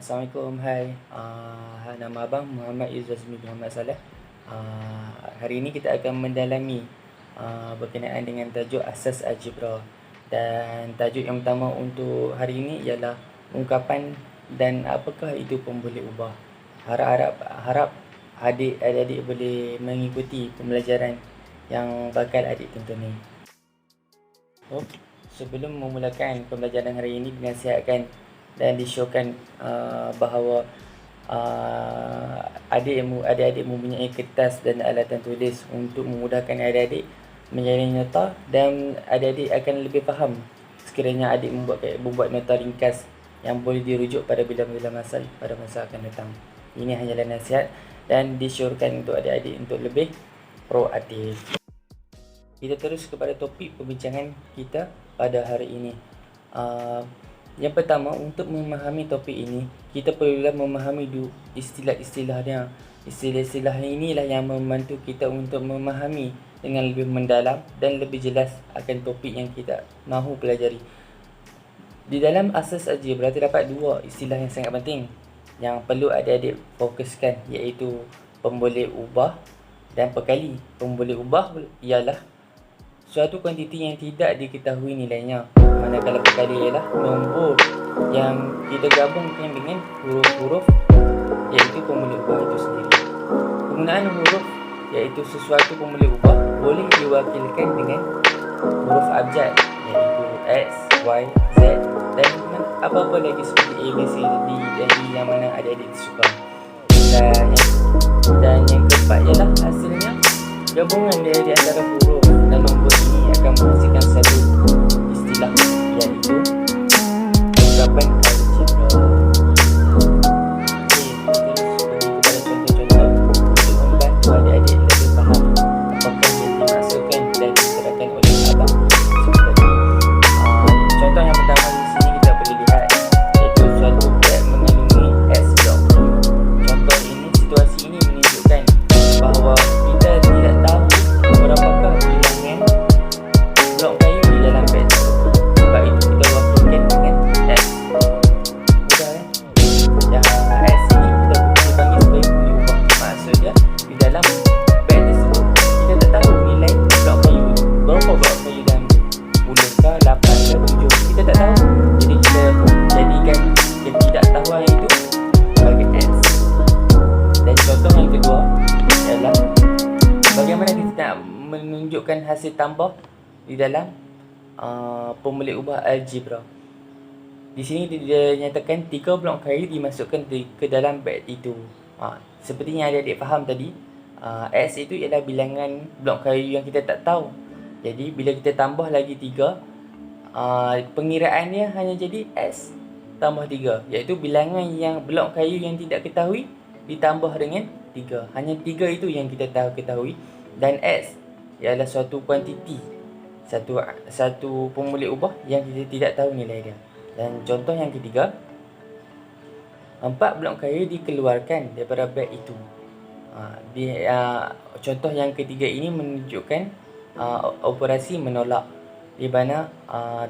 Assalamualaikum, hai. Nama abang Muhammad Izzazmi Muhammad Saleh. Hari ini kita akan mendalami berkenaan dengan tajuk asas algebra. Dan tajuk yang pertama untuk hari ini ialah ungkapan dan apakah itu pemboleh ubah. Harap adik-adik boleh mengikuti pembelajaran yang bakal adik tonton ni. Sebelum memulakan pembelajaran hari ini, dinasihatkan dan disyorkan bahawa adik-adik mempunyai kertas dan alatan tulis untuk memudahkan adik-adik menjalani nota, dan adik-adik akan lebih faham sekiranya adik membuat nota ringkas yang boleh dirujuk pada bila-bila masa pada masa akan datang. Ini hanyalah nasihat dan disyorkan untuk adik-adik untuk lebih proaktif. Kita terus kepada topik perbincangan kita pada hari ini. Yang pertama, untuk memahami topik ini, kita perlulah memahami istilah-istilahnya. Istilah-istilah inilah yang membantu kita untuk memahami dengan lebih mendalam dan lebih jelas akan topik yang kita mahu pelajari. Di dalam asas algebra terdapat dua istilah yang sangat penting yang perlu adik-adik fokuskan, iaitu pemboleh ubah dan pekali. Pemboleh ubah ialah suatu kuantiti yang tidak diketahui nilainya, manakala pekali ialah nombor yang kita gabungkan dengan huruf-huruf, iaitu pemboleh ubah itu sendiri. Penggunaan huruf iaitu sesuatu pemboleh ubah boleh diwakilkan dengan huruf abjad, iaitu X, Y, Z, dan apa-apa lagi seperti A, B, C, D, dan E yang mana adik-adik suka. Dan yang keempat ialah hasilnya gabungan dari antara huruf dan nombor ini akan menghasilkan satu istilah, iaitu ungkapan algebra. Terus pergi kepada contoh-contoh untuk membantu adik-adik lebih faham apakah yang dimaksudkan dan diterangkan oleh abang seperti tadi. Contoh yang pertama di sini kita boleh lihat, iaitu suatu blok mengandungi S blok. Contoh ini, situasi ini menunjukkan bahawa kita tidak tahu berapakah bilangan blok kayu di dalam beg tersebut. Sebab itu kita wakilkan dengan S. Mudah kan? Yang S ini kita dipanggil sebagai pemboleh ubah. Maksudnya di dalam beg tersebut kita tak tahu nilai blok kayu, berapa blok kayu dalam 10 ke 8 ke 7, kita tak tahu. Jadi kita jadikan ketidaktahuan itu sebagai S. Dan contoh yang kedua ialah bagaimana kita nak menunjukkan hasil tambah di dalam pemboleh ubah algebra. Di sini dia nyatakan 3 blok kayu dimasukkan ke dalam beg itu. Seperti yang adik-adik faham tadi, X itu ialah bilangan blok kayu yang kita tak tahu. Jadi bila kita tambah lagi 3, pengiraannya hanya jadi S tambah 3, iaitu bilangan yang blok kayu yang tidak ketahui ditambah dengan 3. Hanya 3 itu yang kita ketahui. Dan X ialah suatu kuantiti, satu pemboleh ubah yang kita tidak tahu nilai dia. Dan contoh yang ketiga, 4 blok kayu dikeluarkan daripada beg itu. Contoh yang ketiga ini menunjukkan operasi menolak, di mana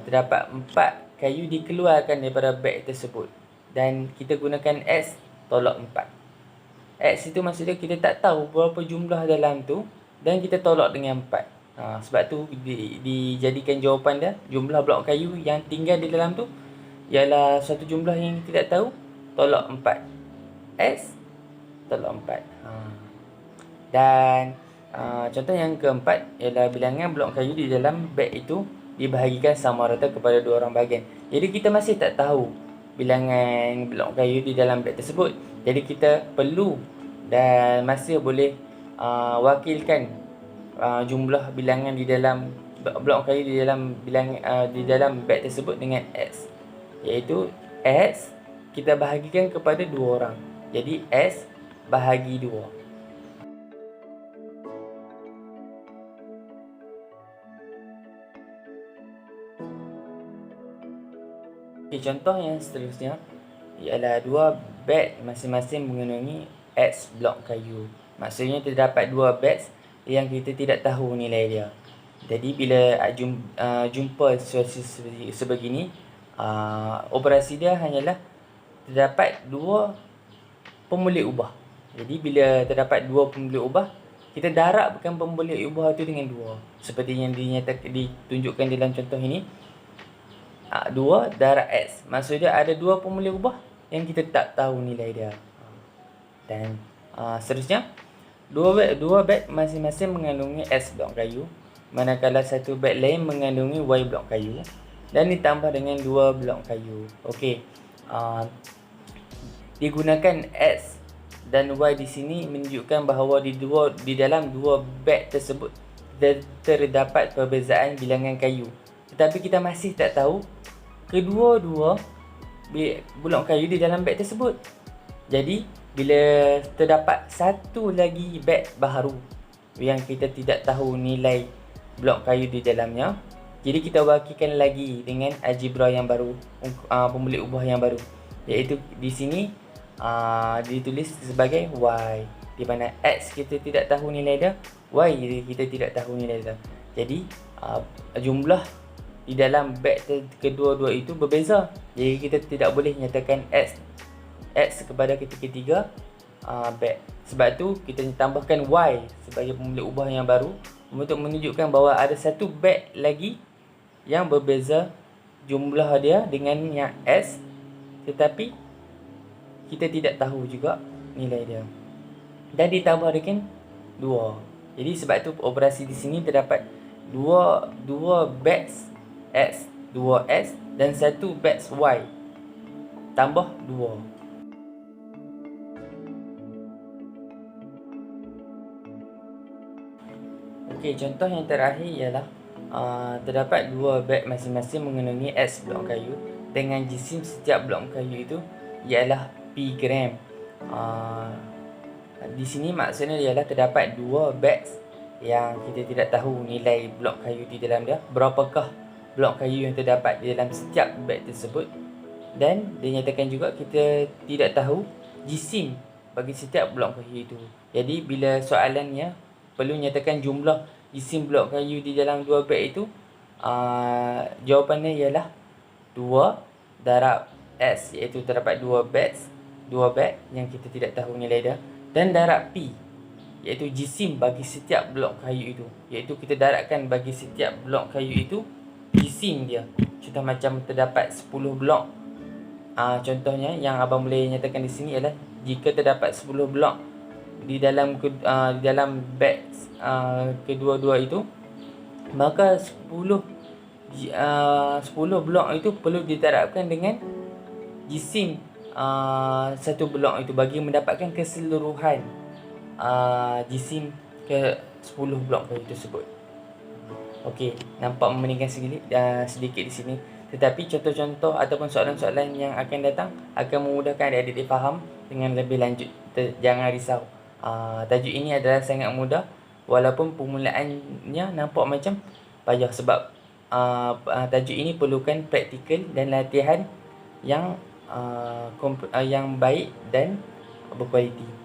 terdapat 4 kayu dikeluarkan daripada beg tersebut dan kita gunakan X tolak 4. X itu maksudnya kita tak tahu berapa jumlah dalam tu dan kita tolak dengan 4. Sebab tu dijadikan jawapan dia, jumlah blok kayu yang tinggal di dalam tu ialah suatu jumlah yang tidak tahu, tolak 4. X tolak 4. Dan contoh yang keempat ialah bilangan blok kayu di dalam beg itu dibahagikan sama rata kepada 2 orang bahagian. Jadi kita masih tak tahu bilangan blok kayu di dalam beg tersebut. Jadi kita perlu dan masih boleh wakilkan jumlah bilangan di dalam blok kayu di dalam beg tersebut dengan X, iaitu X kita bahagikan kepada 2 orang. Jadi X bahagi 2. Contoh yang seterusnya ialah 2 beg masing-masing mengandungi X blok kayu. Maksudnya terdapat 2 beg yang kita tidak tahu nilai dia. Jadi bila jumpa situasi sebegini, operasi dia hanyalah terdapat dua pemulik ubah. Jadi bila terdapat dua pemulik ubah, kita darabkan pemulik ubah itu dengan 2. Seperti yang ditunjukkan dalam contoh ini. 2 darab X. Maksudnya ada 2 pemulik ubah yang kita tak tahu nilai dia. Dan seterusnya, dua beg masing-masing mengandungi X blok kayu, manakala satu beg lain mengandungi Y blok kayu, dan ditambah dengan 2 blok kayu. Okey. Digunakan X dan Y di sini menunjukkan bahawa di dalam dua beg tersebut terdapat perbezaan bilangan kayu. Tetapi kita masih tak tahu kedua-dua blok kayu di dalam beg tersebut. Jadi bila terdapat satu lagi beg baharu yang kita tidak tahu nilai blok kayu di dalamnya, jadi kita wakikan lagi dengan algebra yang baru, pemulik ubah yang baru, iaitu di sini ditulis sebagai Y, di mana X kita tidak tahu nilai dia, Y kita tidak tahu nilai dia. Jadi jumlah di dalam beg kedua-dua itu berbeza. Jadi kita tidak boleh nyatakan X kepada ketiga beg. Sebab tu kita tambahkan Y sebagai pemulik ubah yang baru untuk menunjukkan bahawa ada satu beg lagi yang berbeza jumlah dia dengan yang S, tetapi kita tidak tahu juga nilai dia. Dan ditambah dengan 2. Jadi sebab tu operasi di sini terdapat dua bags X, 2X dan satu bags Y tambah 2. Okey, contoh yang terakhir ialah terdapat 2 beg masing-masing mengandungi X blok kayu dengan jisim setiap blok kayu itu ialah P gram. Di sini maksudnya ialah terdapat 2 bags yang kita tidak tahu nilai blok kayu di dalam dia, berapakah blok kayu yang terdapat di dalam setiap beg tersebut, dan dinyatakan juga kita tidak tahu jisim bagi setiap blok kayu itu. Jadi bila soalannya perlu nyatakan jumlah jisim blok kayu di dalam 2 beg itu, jawapannya ialah 2 darab S, iaitu terdapat 2 beg yang kita tidak tahu nilai dia, dan darab P, iaitu jisim bagi setiap blok kayu itu, iaitu kita darabkan bagi setiap blok kayu itu jisim dia. Contoh macam terdapat 10 blok, contohnya yang abang boleh nyatakan di sini ialah jika terdapat 10 blok di dalam beg kedua-dua itu, maka 10 blok itu perlu didarabkan dengan jisim satu blok itu bagi mendapatkan keseluruhan jisim ke 10 blok kayu tersebut. Okey, nampak membandingkan sedikit di sini. Tetapi contoh-contoh ataupun soalan-soalan yang akan datang akan memudahkan adik-adik faham dengan lebih lanjut. Jangan risau. Tajuk ini adalah sangat mudah walaupun permulaannya nampak macam payah, sebab tajuk ini perlukan praktikal dan latihan yang baik dan berkualiti.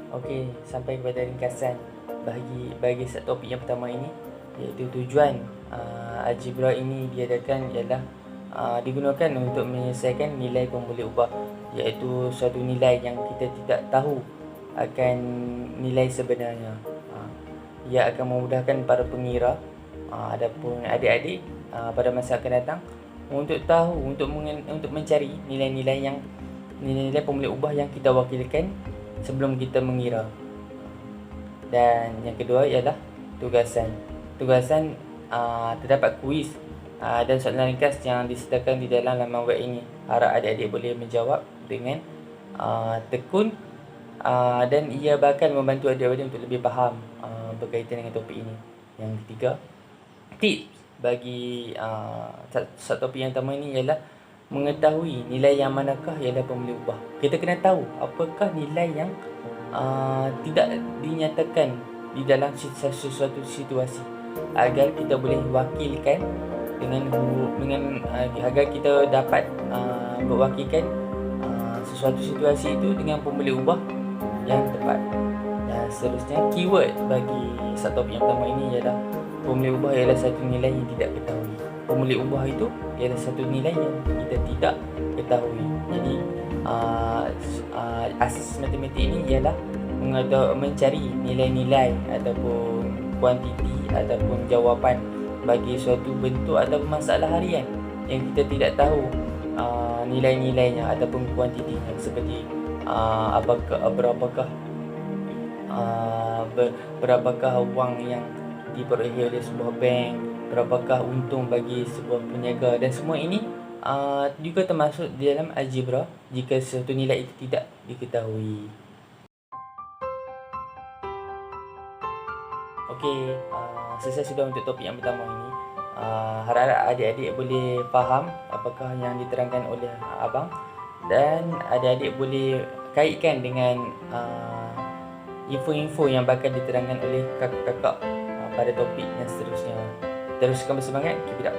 Okey, sampai kepada ringkasan bagi topik yang pertama ini, iaitu tujuan algebra ini diadakan ialah digunakan untuk menyelesaikan nilai pemulik ubah, iaitu suatu nilai yang kita tidak tahu akan nilai sebenarnya. Ia akan memudahkan para pengira adapun adik-adik pada masa akan datang untuk tahu, untuk mencari nilai-nilai pemulik ubah yang kita wakilkan sebelum kita mengira. Dan yang kedua ialah tugasan. Terdapat kuis dan soalan ringkas yang disertakan di dalam laman web ini. Harap adik-adik boleh menjawab dengan tekun, dan ia bakal membantu adik-adik untuk lebih faham berkaitan dengan topik ini. Yang ketiga, tips bagi topik yang pertama ini ialah mengetahui nilai yang manakah ialah pemulik ubah. Kita kena tahu apakah nilai yang tidak dinyatakan di dalam sesuatu situasi, agar kita boleh wakilkan agar kita dapat mewakilkan sesuatu situasi itu dengan pemulik ubah yang tepat. Dan seterusnya, keyword bagi topik yang pertama ini ialah pemulik ubah ialah satu nilai yang tidak ketahui. pemulik ubah itu ialah satu nilai yang kita tidak ketahui. Jadi asas matematik ini ialah mencari nilai-nilai ataupun kuantiti ataupun jawapan bagi suatu bentuk atau masalah harian yang kita tidak tahu nilai-nilainya ataupun kuantitinya, seperti berapakah wang yang diperolehi oleh sebuah bank, berapakah untung bagi sebuah peniaga, dan semua ini juga termasuk di dalam algebra jika suatu nilai itu tidak diketahui. Okey, selesai sudah untuk topik yang pertama ini. Harap adik-adik boleh faham apakah yang diterangkan oleh abang, dan adik-adik boleh kaitkan dengan info-info yang bakal diterangkan oleh kakak-kakak pada topik yang seterusnya. Teruskan bersemangat, keep it up.